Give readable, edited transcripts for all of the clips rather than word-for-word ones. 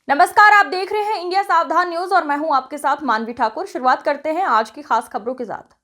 नमस्कार, आप देख रहे हैं इंडिया सावधान न्यूज और मैं हूं आपके साथ मानवी ठाकुर। शुरुआत करते हैं आज की खास खबरों के साथ।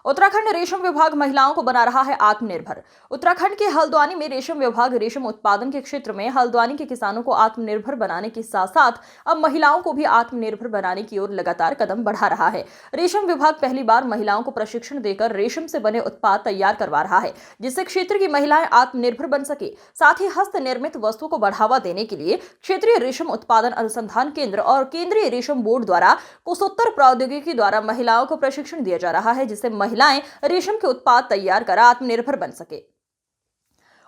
उत्तराखंड रेशम विभाग महिलाओं को बना रहा है आत्मनिर्भर। उत्तराखंड के हल्द्वानी में रेशम विभाग रेशम उत्पादन के क्षेत्र में हल्द्वानी के किसानों को आत्मनिर्भर बनाने के साथ साथ अब महिलाओं को भी आत्मनिर्भर बनाने की ओर लगातार कदम बढ़ा रहा है। रेशम विभाग पहली बार महिलाओं को प्रशिक्षण देकर रेशम से बने उत्पाद तैयार करवा रहा है, जिससे क्षेत्र की महिलाएं आत्मनिर्भर बन सके। साथ ही हस्त निर्मित वस्तुओं को बढ़ावा देने के लिए क्षेत्रीय रेशम उत्पादन अनुसंधान केंद्र और केंद्रीय रेशम बोर्ड द्वारा कुशोत्तर प्रौद्योगिकी द्वारा महिलाओं को प्रशिक्षण दिया जा रहा है, जिससे महिलाएं रेशम के उत्पाद तैयार कर आत्मनिर्भर बन सके।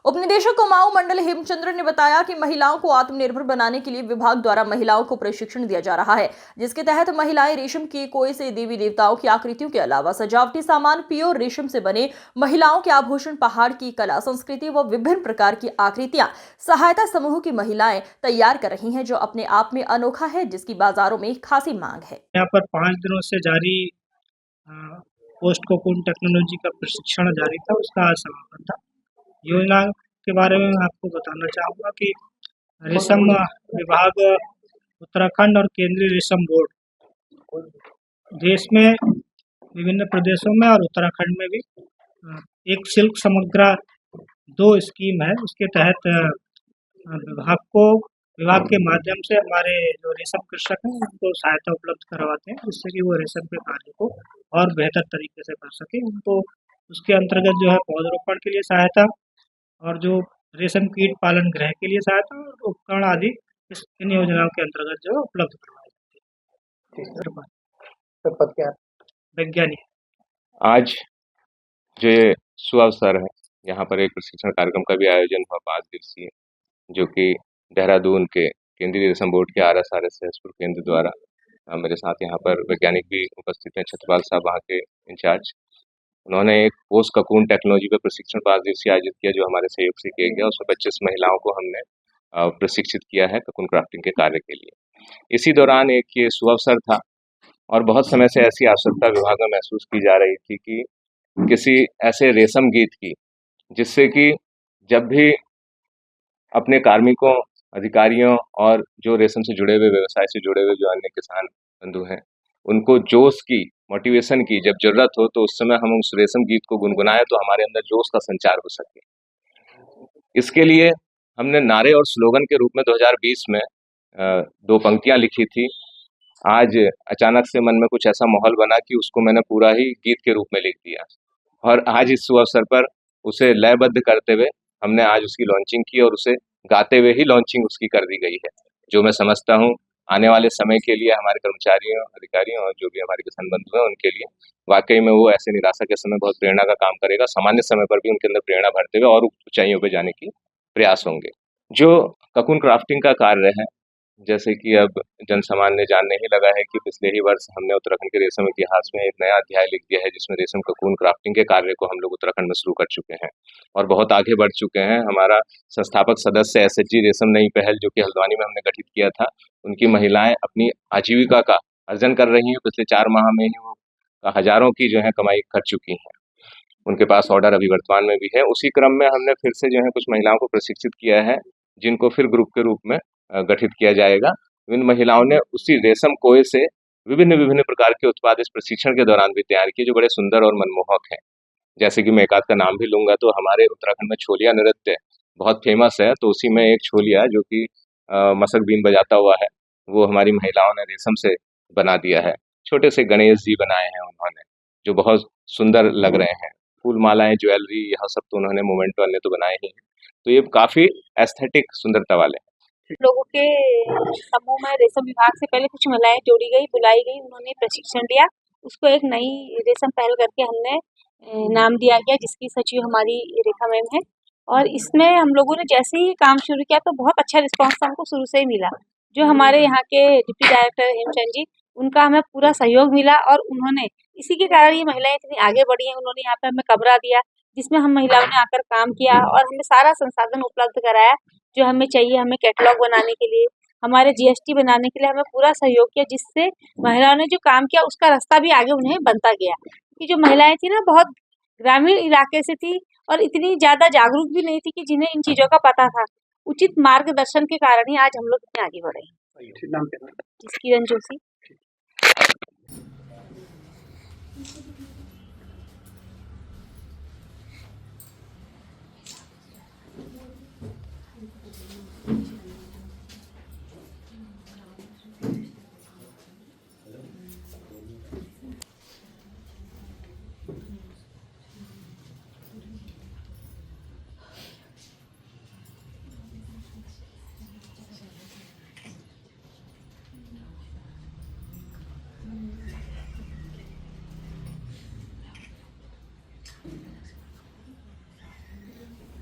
उपनिदेशक कुमाऊं मंडल हेमचंद्र ने बताया कि महिलाओं को आत्मनिर्भर बनाने के लिए विभाग द्वारा महिलाओं को प्रशिक्षण दिया जा रहा है, जिसके तहत महिलाएं रेशम के कोय से देवी देवताओं की आकृतियों के अलावा सजावटी सामान, प्योर रेशम से बने महिलाओं के आभूषण, पहाड़ की कला संस्कृति व विभिन्न प्रकार की आकृतियां सहायता समूह की महिलाएं तैयार कर रही हैं, जो अपने आप में अनोखा है, जिसकी बाजारों में खासी मांग है। यहाँ पर 5 दिनों से जारी पोस्ट कोकून टेक्नोलॉजी का प्रशिक्षण जारी था, उसका आज समापन था। योजना के बारे में मैं आपको बताना चाहूँगा कि रेशम विभाग, उत्तराखंड और केंद्रीय रेशम बोर्ड देश में विभिन्न प्रदेशों में और उत्तराखंड में भी एक सिल्क समग्रा 2 स्कीम है। उसके तहत विभाग के माध्यम से हमारे जो रेशम कृषक हैं उनको सहायता उपलब्ध करवाते हैं, जिससे कि वो रेशम के कार्य को और बेहतर तरीके से कर सके। उनको उसके अंतर्गत जो है पौधरोपण के लिए सहायता और जो रेशम कीट पालन गृह के लिए सहायता और उपकरण आदि इन योजनाओं के अंतर्गत जो है उपलब्ध करवाई जाती है। पद क्या? वैज्ञानिक। आज जो ये सुअवसर है, यहाँ पर एक प्रशिक्षण कार्यक्रम का भी आयोजन हुआ 5 दिवसीय, जो कि देहरादून के केंद्रीय रेशम बोर्ड के RSRS सहसपुर केंद्र द्वारा मेरे साथ यहाँ पर वैज्ञानिक भी उपस्थित हैं, छत्रपाल साहब वहाँ के इंचार्ज। उन्होंने एक पोस्ट ककून टेक्नोलॉजी पर प्रशिक्षण 5 दिवसीय आयोजित किया, जो हमारे सहयोग से किया गया। उसमें 25 महिलाओं को हमने प्रशिक्षित किया है ककून क्राफ्टिंग के कार्य के लिए। इसी दौरान एक ये सुअवसर था और बहुत समय से ऐसी आवश्यकता विभाग में महसूस की जा रही थी कि किसी ऐसे रेशम गीत की, जिससे कि जब भी अपने कार्मिकों, अधिकारियों और जो रेशम से जुड़े हुए, व्यवसाय से जुड़े हुए जो अन्य किसान बंधु हैं, उनको जोश की, मोटिवेशन की जब ज़रूरत हो, तो उस समय हम उस रेशम गीत को गुनगुनाएँ, तो हमारे अंदर जोश का संचार हो सके। इसके लिए हमने नारे और स्लोगन के रूप में 2020 में 2 पंक्तियाँ लिखी थी। आज अचानक से मन में कुछ ऐसा माहौल बना कि उसको मैंने पूरा ही गीत के रूप में लिख दिया और आज इस शुभ अवसर पर उसे लयबद्ध करते हुए हमने आज उसकी लॉन्चिंग की और उसे गाते हुए ही लॉन्चिंग उसकी कर दी गई है, जो मैं समझता हूँ आने वाले समय के लिए हमारे कर्मचारियों, अधिकारियों और जो भी हमारे किसान बंधु हैं, उनके लिए वाकई में वो ऐसे निराशा के समय बहुत प्रेरणा का काम करेगा। सामान्य समय पर भी उनके अंदर प्रेरणा भरते हुए और ऊंचाइयों पर जाने की प्रयास होंगे। जो ककून क्राफ्टिंग का कार्य है, जैसे कि अब जन सामान्य जानने ही लगा है कि पिछले ही वर्ष हमने उत्तराखंड के रेशम इतिहास में एक नया अध्याय लिख दिया है, जिसमें रेशम ककून क्राफ्टिंग के कार्य को हम लोग उत्तराखंड में शुरू कर चुके हैं और बहुत आगे बढ़ चुके हैं। हमारा संस्थापक सदस्य SHG रेशम नई पहल, जो कि हल्द्वानी में हमने गठित किया था, उनकी महिलाएं अपनी आजीविका का अर्जन कर रही हैं। पिछले 4 माह में ही वो हजारों की जो है कमाई कर चुकी हैं। उनके पास ऑर्डर अभी वर्तमान में भी है। उसी क्रम में हमने फिर से जो है कुछ महिलाओं को प्रशिक्षित किया है, जिनको फिर ग्रुप के रूप में गठित किया जाएगा। इन महिलाओं ने उसी रेशम कोय से विभिन्न प्रकार के उत्पाद इस प्रशिक्षण के दौरान भी तैयार किए, जो बड़े सुंदर और मनमोहक हैं। जैसे कि मैं एक आध का नाम भी लूंगा, तो हमारे उत्तराखंड में छोलिया नृत्य बहुत फेमस है, तो उसी में एक छोलिया जो कि मसक बीन बजाता हुआ है, वो हमारी महिलाओं ने रेशम से बना दिया है। छोटे से गणेश जी बनाए हैं उन्होंने, जो बहुत सुंदर लग रहे हैं। फूल मालाएं, ज्वेलरी, यह सब तो उन्होंने मोमेंट वाले तो बनाए ही हैं, तो ये काफी एस्थेटिक सुंदरता वाले हैं। लोगों के समूह में रेशम विभाग से पहले कुछ महिलाएं जोड़ी गई, बुलाई गई, उन्होंने प्रशिक्षण लिया। उसको एक नई रेशम पहल करके हमने नाम दिया गया, जिसकी सचिव हमारी रेखा मैम है। और इसमें हम लोगों ने जैसे ही काम शुरू किया तो बहुत अच्छा रिस्पांस हमको शुरू से ही मिला। जो हमारे यहाँ के डिप्टी डायरेक्टर हेमचंद जी, उनका हमें पूरा सहयोग मिला और उन्होंने इसी के कारण ये महिलाएं इतनी आगे बढ़ी हैं। उन्होंने यहाँ पे हमें कमरा दिया, जिसमें हम महिलाओं ने आकर काम किया और हमें सारा संसाधन उपलब्ध कराया जो हमें चाहिए। हमें कैटलॉग बनाने के लिए, हमारे GST बनाने के लिए हमें पूरा सहयोग किया, जिससे महिलाओं ने जो काम किया उसका रास्ता भी आगे उन्हें बनता गया। कि जो महिलाएं थी ना, बहुत ग्रामीण इलाके से थी और इतनी ज़्यादा जागरूक भी नहीं थी कि जिन्हें इन चीज़ों का पता था। उचित मार्गदर्शन के कारण ही आज हम लोग इतने आगे बढ़े हैं। नाम क्या है? किरण जोशी।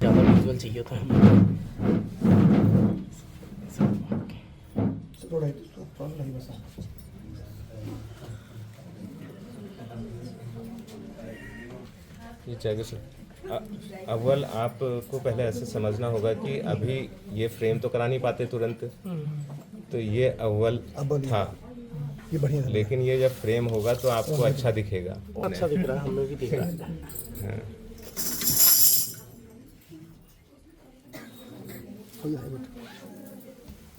ज़्यादा विजुअल चाहिए था हमें। ये चाहिए सर। अव्वल आपको पहले ऐसे समझना होगा कि अभी ये फ्रेम तो करा नहीं पाते तुरंत, तो ये अव्वल था, ये बढ़िया है। लेकिन ये जब फ्रेम होगा तो आपको अच्छा दिखेगा। अच्छा दिख रहा है, हमें भी दिख रहा है।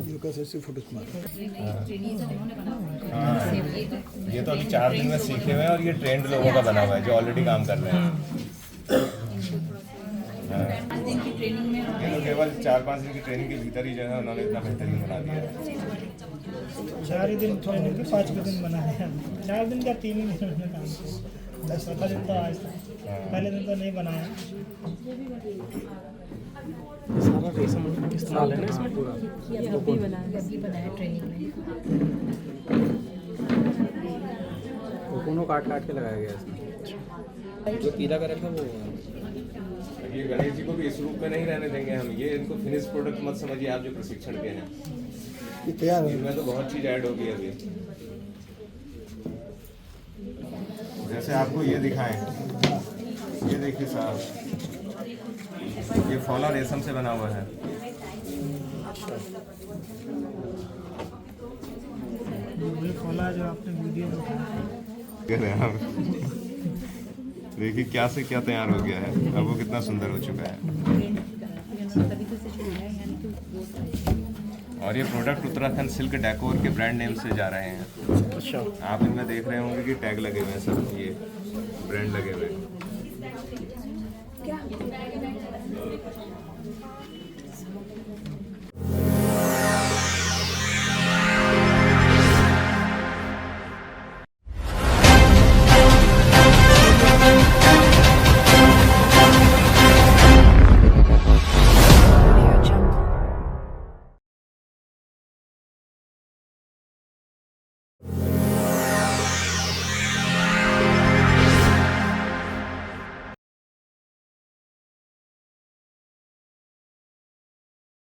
ये कैसे से फोटो खिंचवा ये तो अभी 4 दिन में सीखे हुए हैं और ये ट्रेंड लोगों का बना हुआ है जो ऑलरेडी काम कर रहे हैं। ये तो केवल 4-5 दिन की ट्रेनिंग के भीतर ही जो है उन्होंने इतना बेहतरीन बना दिया है। 4 ही दिन ट्रेनिंग के 5 दिन बनाया, 4 दिन का 3 ही दिन में काम किया। 10 दिन तो आज था, पहले दिन तो नहीं बनाया। सारा रेशम इस्तेमाल है ना इसमें पूरा। अभी बनाया ट्रेनिंग में। कोकोनो काट के लगाया गया इसमें। जो पीला कलर था वो ये गणेश जी को भी इस रूप में नहीं रहने देंगे हम। ये इनको फिनिश प्रोडक्ट मत समझिए आप जो प्रशिक्षण के हैं, ये तैयार है। इनमें तो बहुत चीज़ ऐड होगी अभी। जैसे आपको ये दिखाएं, ये देखिए साहब, ये फौला रेशम से बना हुआ है। वही खोला जो आपने वीडियो में कह रहे हैं हम। देखिए क्या से क्या तैयार हो गया है, अब वो कितना सुंदर हो चुका है। और ये प्रोडक्ट उत्तराखंड सिल्क डेकोर के ब्रांड नेम से जा रहे हैं। अच्छा आप इनमें देख रहे होंगे कि टैग लगे हुए हैं, सब ये ब्रांड लगे हुए हैं।